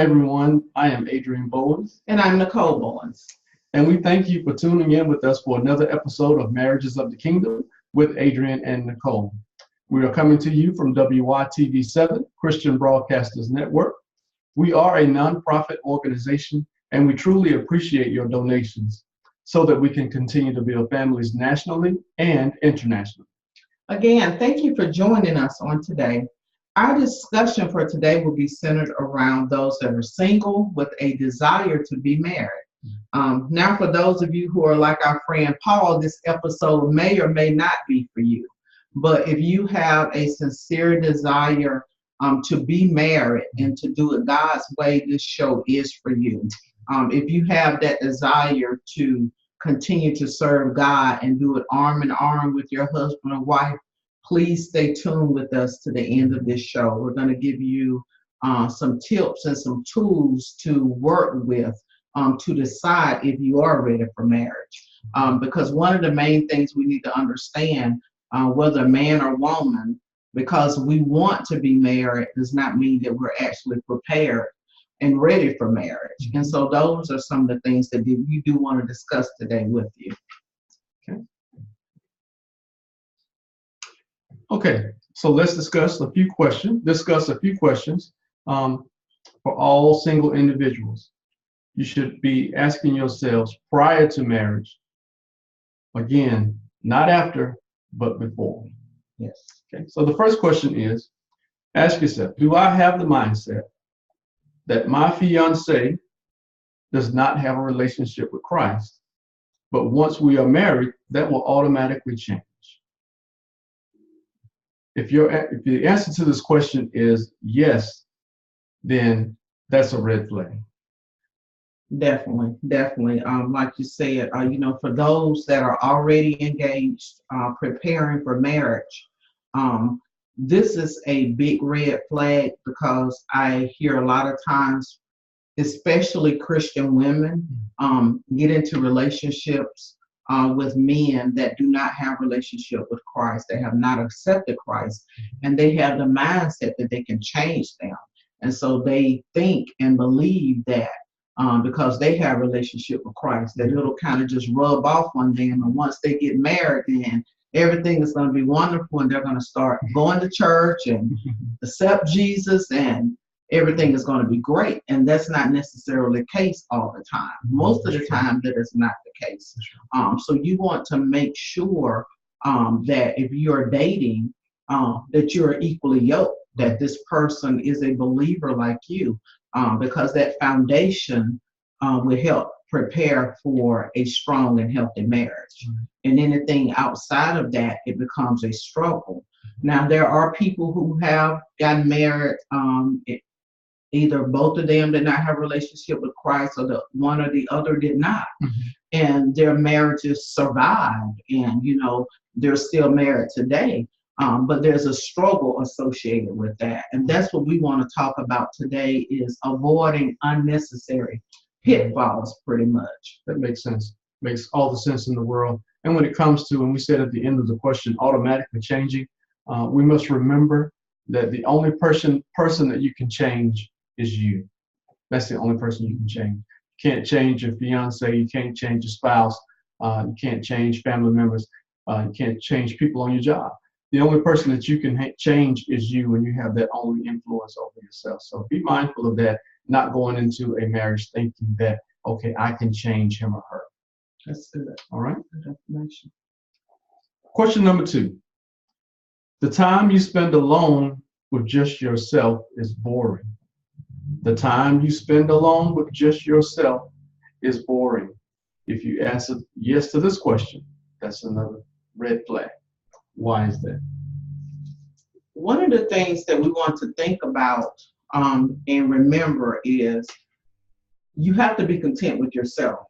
everyone. I am Adrian Bowens. And I'm Nicole Bowens. And we thank you for tuning in with us for another episode of Marriages of the Kingdom with Adrian and Nicole. We are coming to you from WYTV7, Christian Broadcasters Network. We are a nonprofit organization, and we truly appreciate your donations so that we can continue to build families nationally and internationally. Again, thank you for joining us on today. Our discussion for today will be centered around those that are single with a desire to be married. Now, for those of you who are like our friend Paul, this episode may or may not be for you. But if you have a sincere desire to be married and to do it God's way, this show is for you. If you have that desire to continue to serve God and do it arm in arm with your husband or wife, please stay tuned with us to the end of this show. We're going to give you some tips and some tools to work with to decide if you are ready for marriage. Because one of the main things we need to understand, whether man or woman, because we want to be married does not mean that we're actually prepared and ready for marriage. And so those are some of the things that we do want to discuss today with you. Okay, so let's discuss a few questions for all single individuals. You should be asking yourselves prior to marriage. Again, not after, but before. Yes. Okay, so the first question is, ask yourself, do I have the mindset that my fiance does not have a relationship with Christ, but once we are married, that will automatically change? If the answer to this question is yes, then that's a red flag. Definitely. Like you said, for those that are already engaged, preparing for marriage, this is a big red flag because I hear a lot of times, especially Christian women, get into relationships with men that do not have a relationship with Christ. They have not accepted Christ, and they have the mindset that they can change them. And so they think and believe that because they have a relationship with Christ, that it'll kind of just rub off on them. And once they get married, then everything is going to be wonderful, and they're going to start going to church and accept Jesus, and everything is going to be great. And that's not necessarily the case all the time. Most of the time, that is not the case. So you want to make sure that if you're dating, that you're equally yoked, that this person is a believer like you, because that foundation will help prepare for a strong and healthy marriage. And anything outside of that, it becomes a struggle. Now, there are people who have gotten married, either both of them did not have a relationship with Christ, or the one or the other did not. And their marriages survived, and they're still married today. But there's a struggle associated with that. And that's what we want to talk about today, is avoiding unnecessary pitfalls, pretty much. That makes sense. Makes all the sense in the world. And when it comes to, and we said at the end of the question, automatically changing, we must remember that the only person that you can change is you. That's the only person you can change. You can't change your fiance, you can't change your spouse, you can't change family members, you can't change people on your job. The only person that you can change is you, and you have that only influence over yourself. So be mindful of that, not going into a marriage thinking that, okay, I can change him or her. Let's do that. All right? Question number 2. The time you spend alone with just yourself is boring. The time you spend alone with just yourself is boring. If you answer yes to this question, that's another red flag. Why is that? One of the things that we want to think about and remember is you have to be content with yourself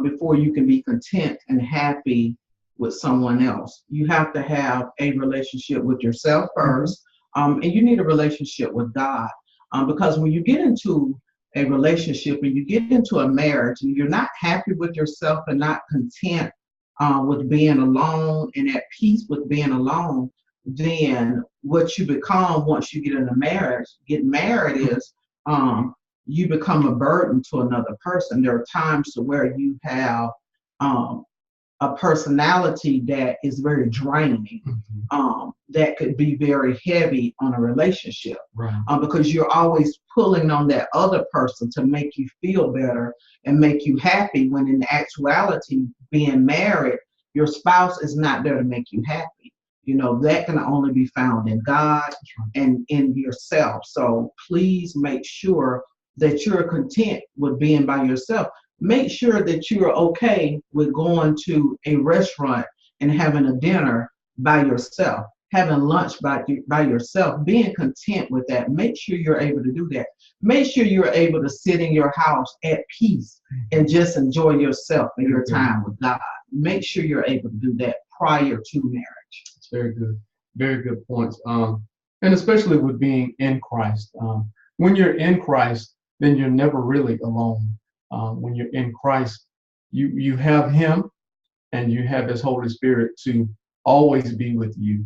before you can be content and happy with someone else. You have to have a relationship with yourself first, and you need a relationship with God. Because when you get into a relationship and you get into a marriage and you're not happy with yourself and not content with being alone and at peace with being alone, then what you become once you get married is you become a burden to another person. There are times to where you have a personality that is very draining, that could be very heavy on a relationship, because you're always pulling on that other person to make you feel better and make you happy, when in actuality, being married, your spouse is not there to make you happy. You know, that can only be found in God and in yourself. So please make sure that you're content with being by yourself. Make sure that you're okay with going to a restaurant and having a dinner by yourself, having lunch by yourself, being content with that. Make sure you're able to do that. Make sure you're able to sit in your house at peace and just enjoy yourself and your time with God. Make sure you're able to do that prior to marriage. It's very good. Very good points. And especially with being in Christ. When you're in Christ, then you're never really alone. When you're in Christ, you have Him and you have His Holy Spirit to always be with you.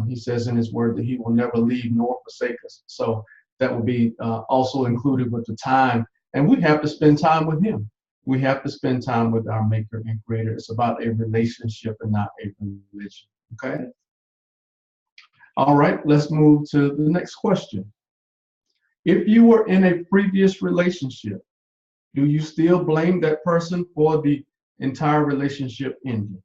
He says in His Word that He will never leave nor forsake us. So that will be also included with the time. And we have to spend time with Him. We have to spend time with our Maker and Creator. It's about a relationship and not a religion. Okay? All right, let's move to the next question. If you were in a previous relationship, do you still blame that person for the entire relationship ending?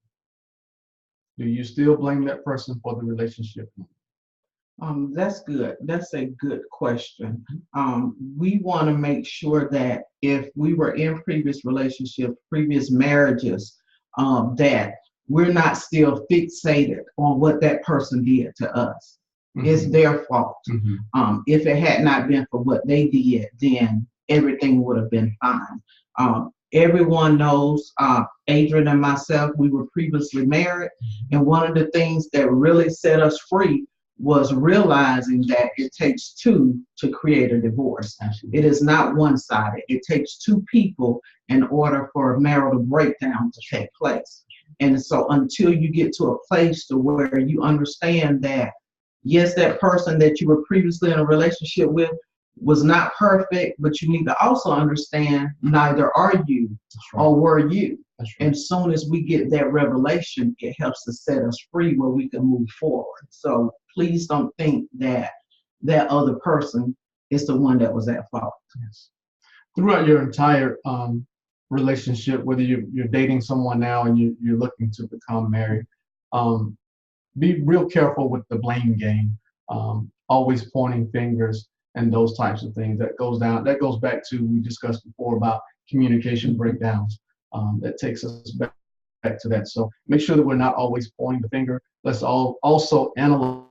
Do you still blame that person for the relationship ending? That's good. That's a good question. We want to make sure that if we were in previous relationships, previous marriages, that we're not still fixated on what that person did to us. It's their fault. If it had not been for what they did, then everything would have been fine. Everyone knows Adrian and myself, we were previously married. And one of the things that really set us free was realizing that it takes two to create a divorce. It is not one-sided. It takes two people in order for a marital breakdown to take place. And so until you get to a place to where you understand that, yes, that person that you were previously in a relationship with was not perfect, but you need to also understand neither are you or were you. And soon as we get that revelation, it helps to set us free where we can move forward. So please don't think that that other person is the one that was at fault. Yes. Throughout your entire relationship, whether you're dating someone now and you're looking to become married, be real careful with the blame game, always pointing fingers and those types of things. That goes back to, we discussed before about communication breakdowns. That takes us back to that. So make sure that we're not always pointing the finger. Let's also analyze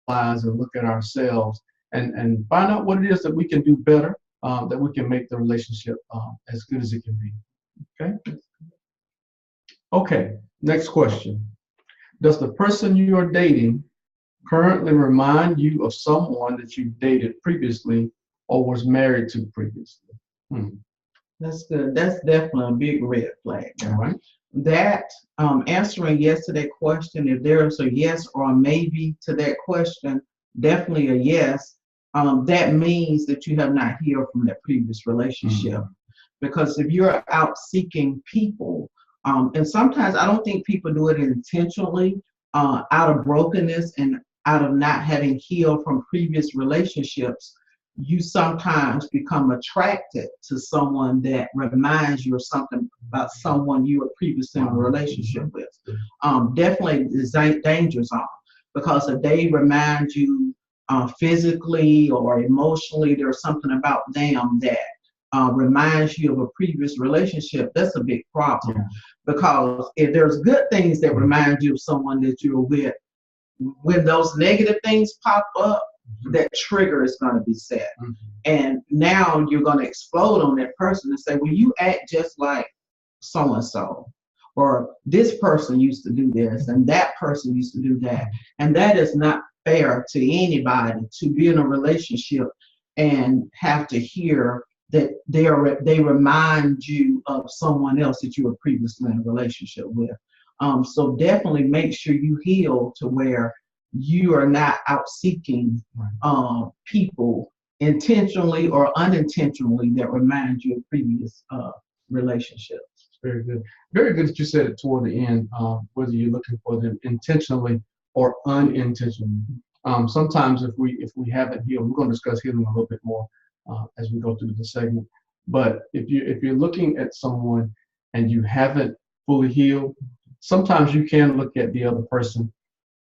and look at ourselves and find out what it is that we can do better, that we can make the relationship as good as it can be. Okay? Okay, next question. Does the person you are dating currently remind you of someone that you dated previously or was married to previously? That's good. That's definitely a big red flag. All right. That answering yes to that question, if there is a yes or a maybe to that question, definitely a yes. That means that you have not healed from that previous relationship. Because if you're out seeking people, and sometimes I don't think people do it intentionally, out of brokenness and out of not having healed from previous relationships, you sometimes become attracted to someone that reminds you of something about someone you were previously in a relationship with. Definitely the danger zone, because if they remind you physically or emotionally, there's something about them that reminds you of a previous relationship, that's a big problem. Because if there's good things that remind you of someone that you're with, when those negative things pop up, that trigger is going to be set. And now you're going to explode on that person and say, well, you act just like so-and-so, or this person used to do this and that person used to do that. And that is not fair to anybody, to be in a relationship and have to hear that they remind you of someone else that you were previously in a relationship with. So definitely make sure you heal to where you are not out seeking people intentionally or unintentionally that remind you of previous relationships. Very good. Very good that you said it toward the end, whether you're looking for them intentionally or unintentionally. Sometimes if we haven't healed, we're going to discuss healing a little bit more as we go through the segment. But if you're looking at someone and you haven't fully healed, sometimes you can look at the other person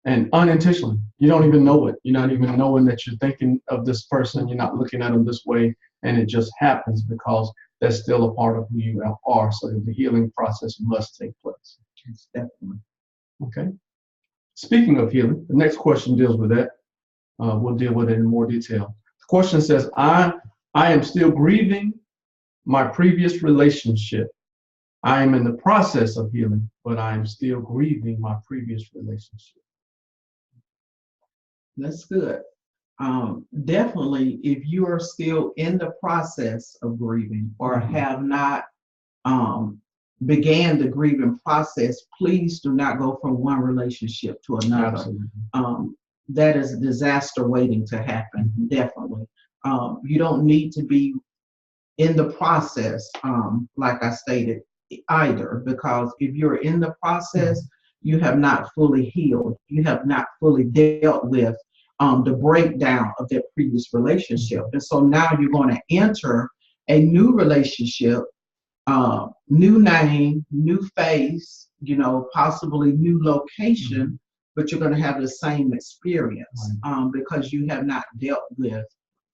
and unintentionally, you don't even know it. You're not even knowing that you're thinking of this person. You're not looking at them this way, and it just happens because that's still a part of who you are. So the healing process must take place. Yes, definitely. Okay. Speaking of healing, the next question deals with that. We'll deal with it in more detail. The question says, I am still grieving my previous relationship. I am in the process of healing, but I am still grieving my previous relationship. That's good. Definitely, if you are still in the process of grieving or have not began the grieving process, please do not go from one relationship to another. Absolutely. That is a disaster waiting to happen, definitely. You don't need to be in the process, like I stated, either, because if you're in the process, you have not fully healed. You have not fully dealt with the breakdown of that previous relationship. And so now you're going to enter a new relationship, new name, new face, possibly new location, but you're going to have the same experience because you have not dealt with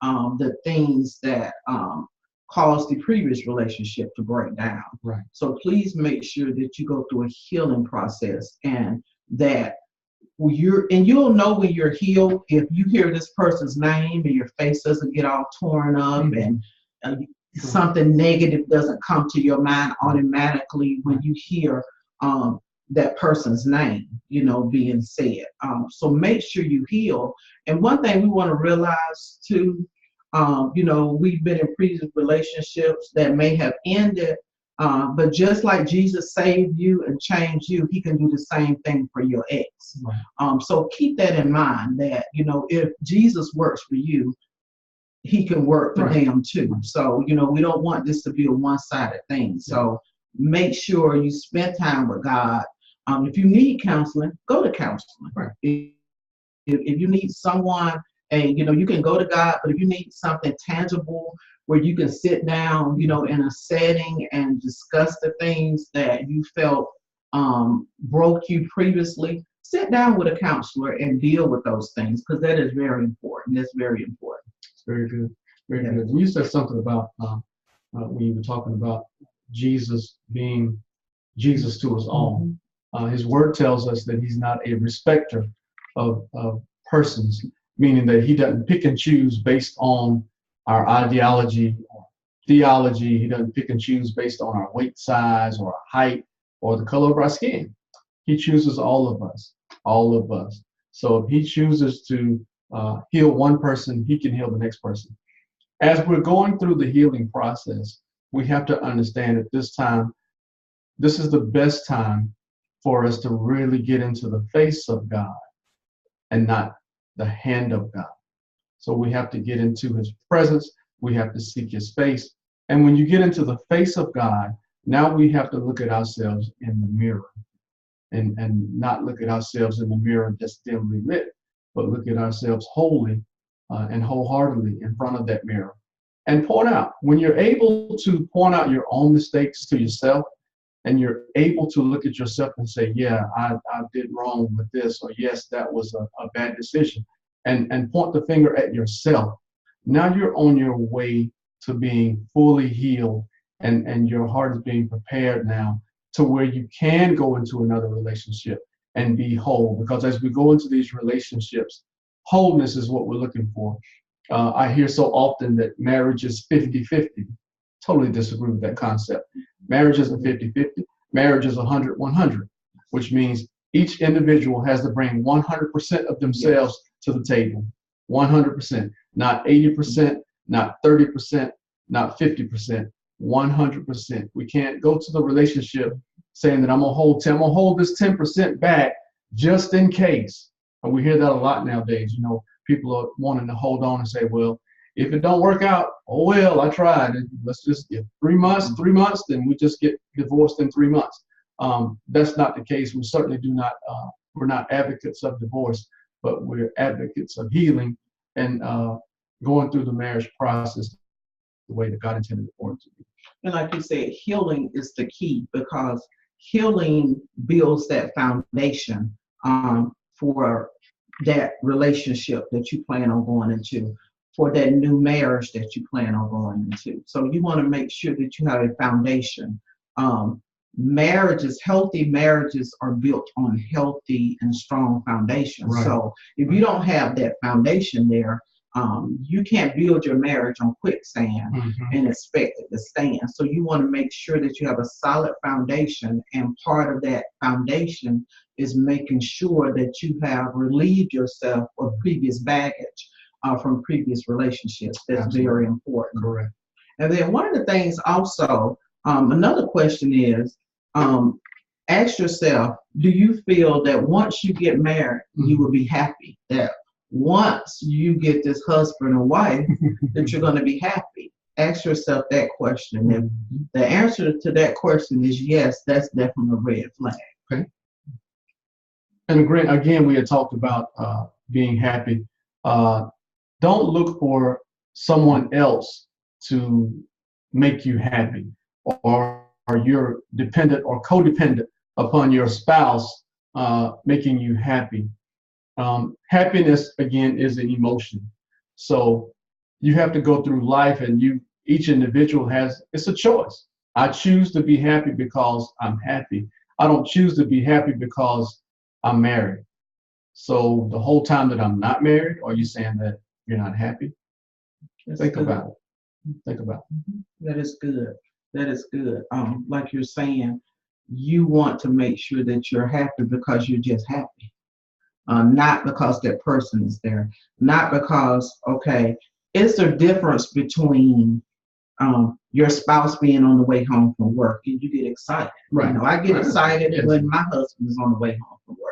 the things that caused the previous relationship to break down. Right. So please make sure that you go through a healing process, and that you'll know when you're healed if you hear this person's name and your face doesn't get all torn up and something negative doesn't come to your mind automatically when you hear that person's name, being said. So make sure you heal. And one thing we want to realize too, we've been in previous relationships that may have ended, but just like Jesus saved you and changed you, he can do the same thing for your ex. Right. So keep that in mind, that, if Jesus works for you, he can work for them too. So, we don't want this to be a one-sided thing. So make sure you spend time with God. If you need counseling, go to counseling. Right. If you need someone, and you can go to God, but if you need something tangible where you can sit down, in a setting and discuss the things that you felt broke you previously, sit down with a counselor and deal with those things, because that is very important. That's very important. It's very good. Very good. You said something about when you were talking about Jesus being Jesus to us all. His word tells us that he's not a respecter of persons, meaning that he doesn't pick and choose based on our ideology or theology. He doesn't pick and choose based on our weight size or our height or the color of our skin. He chooses all of us, all of us. So if he chooses to heal one person, he can heal the next person. As we're going through the healing process, we have to understand at this time, this is the best time for us to really get into the face of God and not the hand of God. So we have to get into his presence. We have to seek his face. And when you get into the face of God, now we have to look at ourselves in the mirror and not look at ourselves in the mirror just dimly lit, but look at ourselves wholly and wholeheartedly in front of that mirror and point out. When you're able to point out your own mistakes to yourself, and you're able to look at yourself and say, yeah, I did wrong with this, or yes, that was a bad decision, and point the finger at yourself. Now you're on your way to being fully healed, and your heart is being prepared now to where you can go into another relationship and be whole. Because as we go into these relationships, wholeness is what we're looking for. I hear so often that marriage is 50-50. Totally disagree with that concept. Marriage isn't 50-50. Marriage is 100-100, which means each individual has to bring 100% of themselves to the table. 100%, not 80%, not 30%, not 50%, 100%. We can't go to the relationship saying that I'm gonna hold this 10% back just in case. And we hear that a lot nowadays. People are wanting to hold on and say, well, If it don't work out, oh well, I tried. And let's just get 3 months, 3 months, then we just get divorced in 3 months. That's not the case. We certainly do not. We're not advocates of divorce, but we're advocates of healing and going through the marriage process the way that God intended for it to be. And like you said, healing is the key, because healing builds that foundation for that relationship that you plan on going into, for that new marriage that you plan on going into. So you want to make sure that you have a foundation. Healthy marriages are built on healthy and strong foundations. Right. So if you don't have that foundation there, you can't build your marriage on quicksand and expect it to stand. So you want to make sure that you have a solid foundation, and part of that foundation is making sure that you have relieved yourself of previous baggage from previous relationships. That's Absolutely. Very important. Correct. And then one of the things also, another question is, ask yourself, do you feel that once you get married, you will be happy? That once you get this husband or wife, that you're going to be happy? Ask yourself that question. If the answer to that question is yes, that's definitely a red flag. Okay. And again, we had talked about being happy. Don't look for someone else to make you happy, or you're dependent or codependent upon your spouse making you happy. Happiness, again, is an emotion. So you have to go through life, and each individual it's a choice. I choose to be happy because I'm happy. I don't choose to be happy because I'm married. So the whole time that I'm not married, are you saying that you're not happy? Think about it. Think about it. That is good. That is good. Like you're saying, you want to make sure that you're happy because you're just happy. Not because that person is there. Not because, okay, it's the difference between your spouse being on the way home from work and you get excited. Right. I get excited Yes. when my husband is on the way home from work.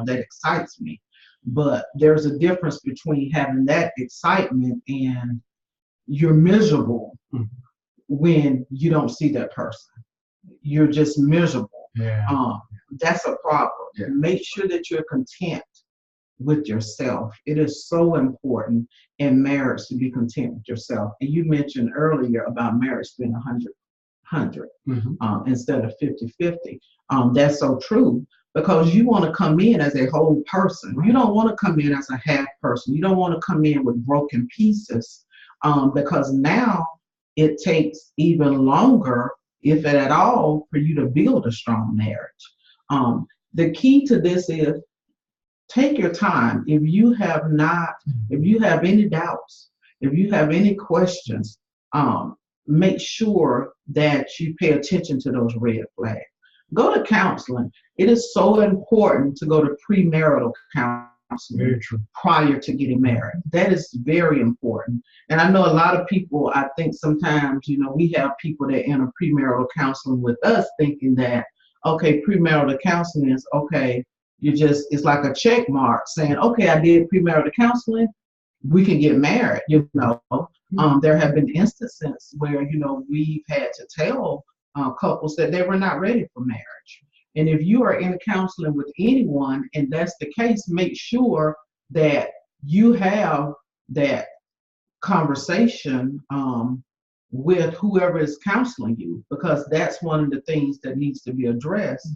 That excites me. But there's a difference between having that excitement and you're miserable when you don't see that person. You're just miserable. Yeah. That's a problem. Yeah. Make sure that you're content with yourself. It is so important in marriage to be content with yourself. And you mentioned earlier about marriage being 100 instead of 50-50. That's so true, because you want to come in as a whole person. You don't want to come in as a half person. You don't want to come in with broken pieces, because now it takes even longer, if at all, for you to build a strong marriage. The key to this is take your time. If you have any doubts, if you have any questions, make sure that you pay attention to those red flags. Go to counseling. It is so important to go to premarital counseling prior to getting married. That is very important. And I know a lot of people, I think sometimes, we have people that enter premarital counseling with us thinking that, okay, premarital counseling is okay. It's like a check mark saying, okay, I did premarital counseling, we can get married. There have been instances where, we've had to tell couples that they were not ready for marriage. And if you are in counseling with anyone and that's the case, make sure that you have that conversation with whoever is counseling you, because that's one of the things that needs to be addressed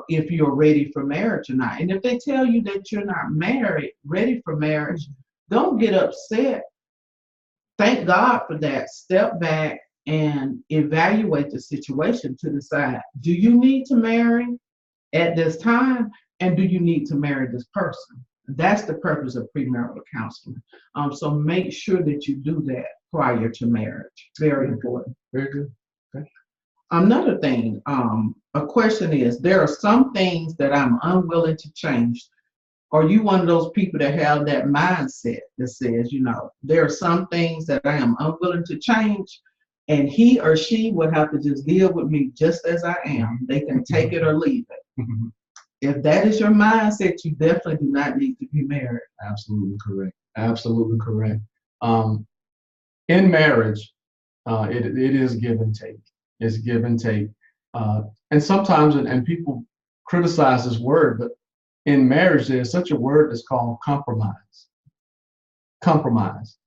if you're ready for marriage or not. And if they tell you that you're not ready for marriage, don't get upset. Thank God for that. Step back and evaluate the situation to decide, do you need to marry at this time, and do you need to marry this person? That's the purpose of premarital counseling. So make sure that you do that prior to marriage. Very important. Very good. Okay. Another thing, a question is, there are some things that I'm unwilling to change. Are you one of those people that have that mindset that says, there are some things that I am unwilling to change, and he or she would have to just deal with me just as I am. They can take it or leave it. If that is your mindset, you definitely do not need to be married. Absolutely correct. Absolutely correct. in marriage, it is give and take. It's give and take. And sometimes, and people criticize this word, but in marriage, there's such a word that's called compromise. Compromise.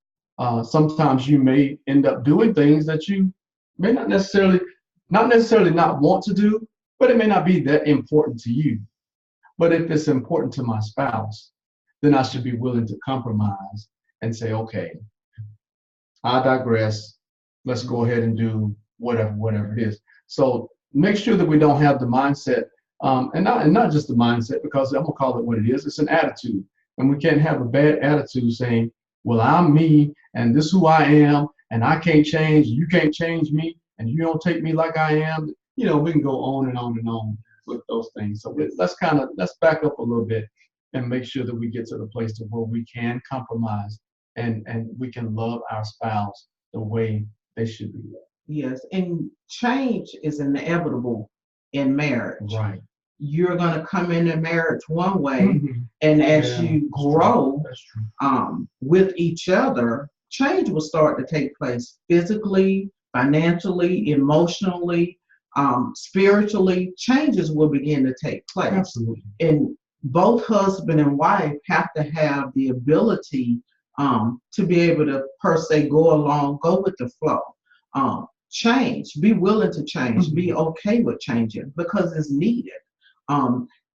Sometimes you may end up doing things that you may not necessarily not want to do, but it may not be that important to you. But if it's important to my spouse, then I should be willing to compromise and say, okay, I digress. Let's go ahead and do whatever it is. So make sure that we don't have the mindset, and not just the mindset, because I'm gonna call it what it is. It's an attitude, and we can't have a bad attitude saying, well, I'm me, and this is who I am, and I can't change. You can't change me, and you don't take me like I am. You know, we can go on and on and on with those things. So let's back up a little bit and make sure that we get to the place to where we can compromise and we can love our spouse the way they should be loved. Yes, and change is inevitable in marriage. Right. You're going to come into marriage one way, Mm-hmm. and as you grow That's true. with each other, change will start to take place physically, financially, emotionally, spiritually. Changes will begin to take place. Absolutely. And both husband and wife have to have the ability to be able to, per se, go with the flow. Change, be willing to change, Mm-hmm. be okay with changing because it's needed.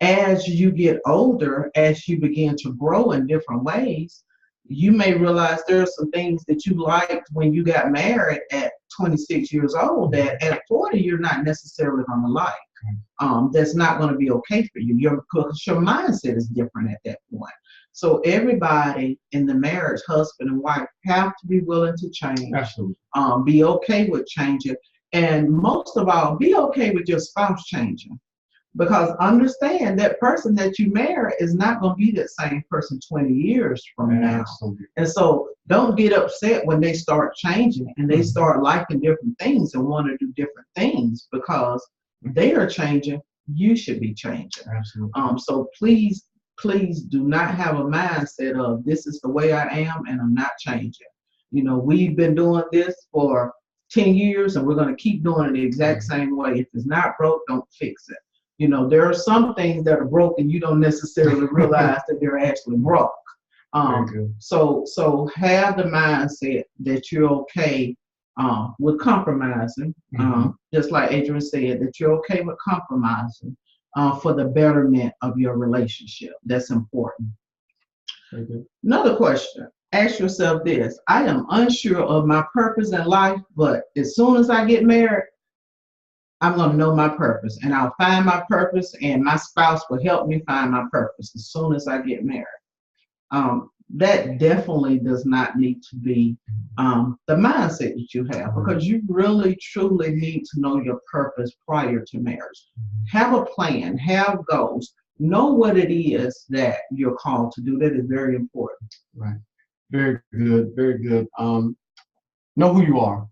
As you get older, as you begin to grow in different ways, you may realize there are some things that you liked when you got married at 26 years old that at 40 you're not necessarily going to like. That's not going to be okay for you. Your mindset is different at that point. So everybody in the marriage, husband and wife, have to be willing to change. Absolutely. Be okay with changing, and most of all, be okay with your spouse changing. Because understand that person that you marry is not going to be that same person 20 years from now. Absolutely. And so don't get upset when they start changing and they start liking different things and want to do different things, because they are changing. You should be changing. Absolutely. So please do not have a mindset of this is the way I am and I'm not changing. You know, we've been doing this for 10 years and we're going to keep doing it the exact same way. If it's not broke, don't fix it. You know, there are some things that are broken. You don't necessarily realize that they're actually broke. So have the mindset that you're okay with compromising, just like Adrian said, that you're okay with compromising for the betterment of your relationship. That's important. Another question. Ask yourself this. I am unsure of my purpose in life, but as soon as I get married, I'm going to know my purpose, and I'll find my purpose, and my spouse will help me find my purpose as soon as I get married. That definitely does not need to be the mindset that you have, because you really, truly need to know your purpose prior to marriage. Have a plan, have goals, know what it is that you're called to do. That is very important. Right. Very good. Very good. Know who you are.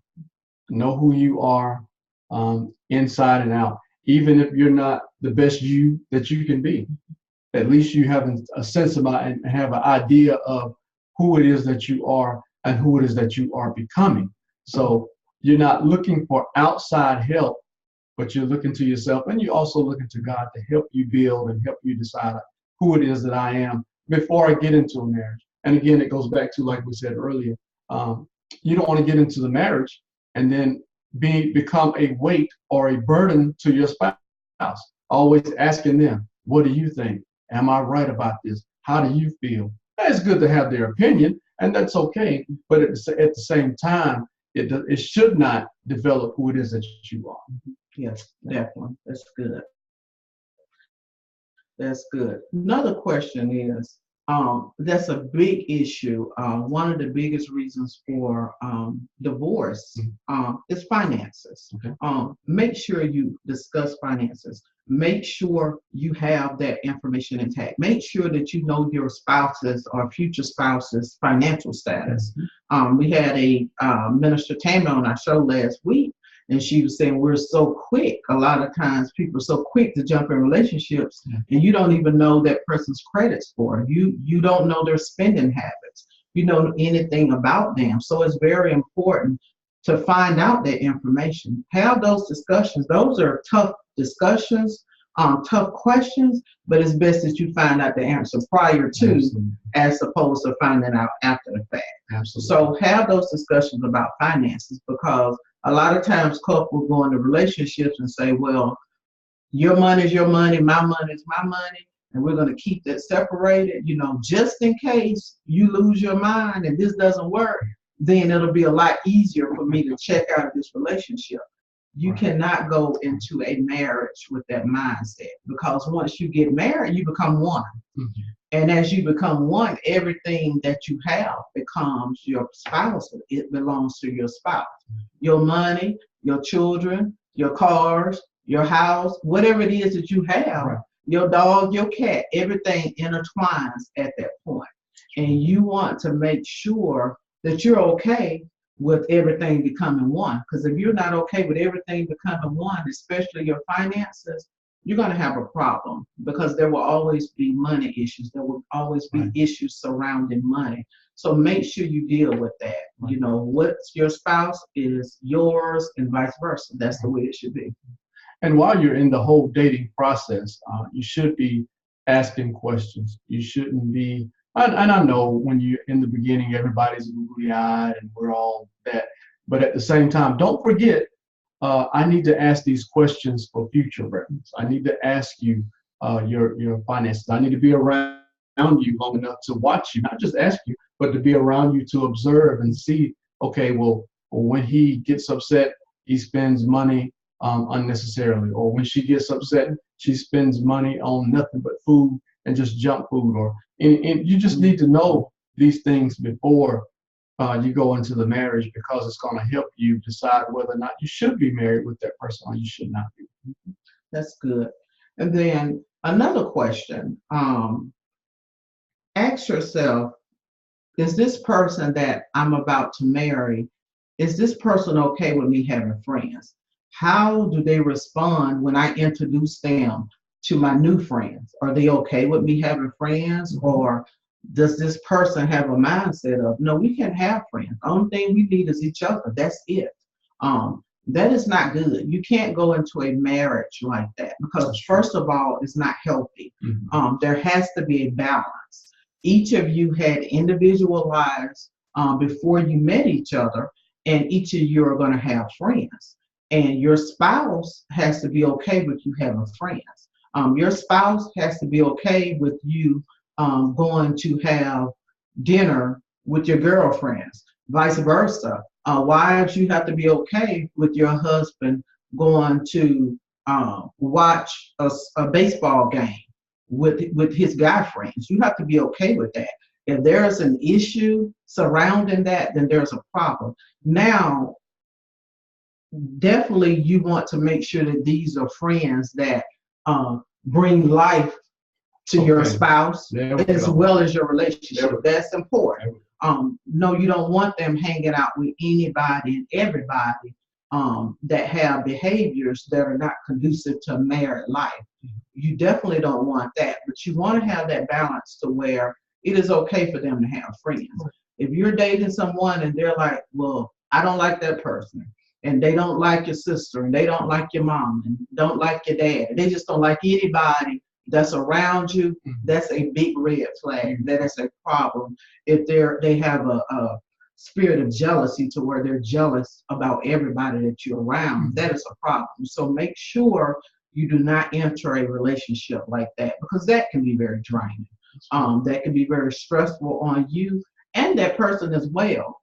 Know who you are. Inside and out. Even if you're not the best you that you can be, at least you have a sense about and have an idea of who it is that you are and who it is that you are becoming. So you're not looking for outside help, but you're looking to yourself, and you're also looking to God to help you build and help you decide who it is that I am before I get into a marriage. And again, it goes back to, like we said earlier, you don't want to get into the marriage and then become a weight or a burden to your spouse. Always asking them, what do you think? Am I right about this? How do you feel? It's good to have their opinion, and that's okay. But at the same time, it should not develop who it is that you are. Yes, definitely. That's good. That's good. Another question is, that's a big issue. One of the biggest reasons for divorce is finances. Okay. Make sure you discuss finances. Make sure you have that information intact. Make sure that you know your spouse's or future spouse's financial status. We had a Minister Tammy on our show last week, and she was saying we're so quick. A lot of times people are so quick to jump in relationships, and you don't even know that person's credit score. You don't know their spending habits. you know anything about them. So it's very important to find out that information. Have those discussions. Those are tough discussions, tough questions, but it's best that you find out the answer prior to, Absolutely. as opposed to finding out after the fact. Absolutely. So have those discussions about finances, because a lot of times couples go into relationships and say, well, your money is your money, my money is my money, and we're going to keep that separated, you know, just in case you lose your mind and this doesn't work, then it'll be a lot easier for me to check out of this relationship. You Right. cannot go into a marriage with that mindset, because once you get married, you become one. Mhm. And as you become one, everything that you have becomes your spouse. It belongs to your spouse. Your money, your children, your cars, your house, whatever it is that you have, Right. your dog, your cat, everything intertwines at that point. And you want to make sure that you're okay with everything becoming one. Because if you're not okay with everything becoming one, especially your finances, you're going to have a problem, because there will always be money issues. There will always be Right. issues surrounding money. So make sure you deal with that. Right. You know, what's your spouse is yours, and vice versa. That's the way it should be. And while you're in the whole dating process, you should be asking questions. You shouldn't be, and I know when you're in the beginning, everybody's googly-eyed and we're all that. But at the same time, don't forget, I need to ask these questions for future reference. I need to ask you your finances. I need to be around you long enough to watch you, not just ask you, but to be around you to observe and see, okay, well when he gets upset, he spends money unnecessarily, or when she gets upset, she spends money on nothing but food and just junk food, and you just need to know these things before you go into the marriage, because it's going to help you decide whether or not you should be married with that person or you should not be. That's good. And then another question, ask yourself, is this person that I'm about to marry, is this person okay with me having friends? How do they respond when I introduce them to my new friends? Are they okay with me having friends? Or does this person have a mindset of, no, we can't have friends. The only thing we need is each other. That's it. That is not good. You can't go into a marriage like that, because first of all, it's not healthy. Mhm. There has to be a balance. Each of you had individual lives before you met each other, and each of you are going to have friends. And your spouse has to be okay with you having friends. Your spouse has to be okay with you going to have dinner with your girlfriends, vice versa. Wives, you have to be okay with your husband going to watch a baseball game with his guy friends. You have to be okay with that. If there's an issue surrounding that, then there's a problem. Now, definitely you want to make sure that these are friends that bring life to your spouse as well as your relationship. That's important. No, you don't want them hanging out with anybody and everybody that have behaviors that are not conducive to married life. You definitely don't want that, but you want to have that balance to where it is okay for them to have friends. If you're dating someone and they're like, well, I don't like that person, and they don't like your sister, and they don't like your mom, and don't like your dad, they just don't like anybody that's around you, that's a big red flag. That is a problem. If they have a spirit of jealousy to where they're jealous about everybody that you're around, that is a problem. So make sure you do not enter a relationship like that, because that can be very draining. That can be very stressful on you and that person as well.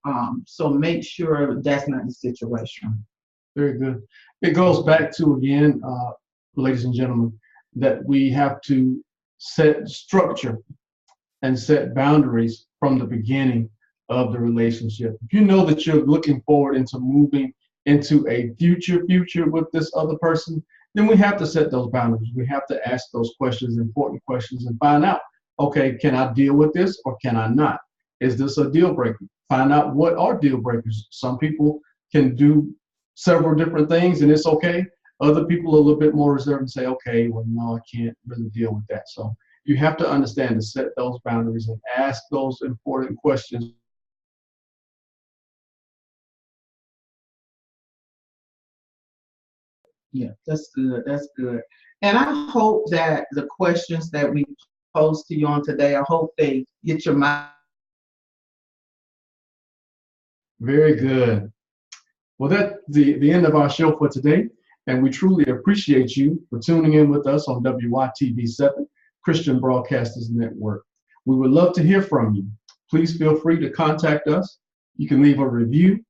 So make sure that's not the situation. Very good. It goes back to, again, ladies and gentlemen, that we have to set structure and set boundaries from the beginning of the relationship. If you know that you're looking forward into moving into a future with this other person, then we have to set those boundaries. We have to ask those questions, important questions, and find out, okay, can I deal with this or can I not? Is this a deal breaker? Find out what are deal breakers. Some people can do several different things and it's okay. Other people are a little bit more reserved and say, okay, well, no, I can't really deal with that. So you have to understand to set those boundaries and ask those important questions Yeah, that's good. That's good. And I hope that the questions that we posed to you on today, I hope they get your mind. Very good. Well, that's the end of our show for today, and we truly appreciate you for tuning in with us on WYTV7, Christian Broadcasters Network. We would love to hear from you. Please feel free to contact us. You can leave a review,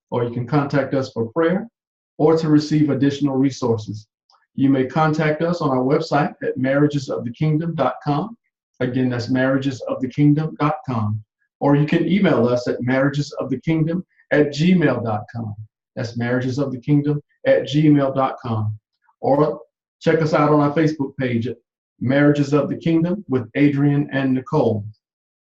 or you can contact us for prayer, or to receive additional resources. You may contact us on our website at marriagesofthekingdom.com. Again, that's marriagesofthekingdom.com. Or you can email us at marriagesofthekingdom@gmail.com. That's marriagesofthekingdom@gmail.com. Or check us out on our Facebook page at Marriages of the Kingdom with Adrian and Nicole.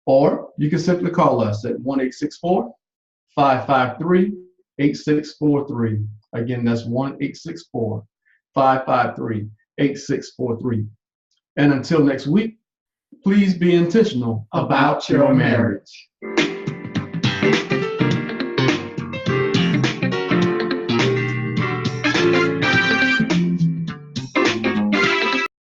Or you can simply call us at 1-864-553-8643. Again, that's 1-864-553-8643. And until next week, please be intentional about your marriage.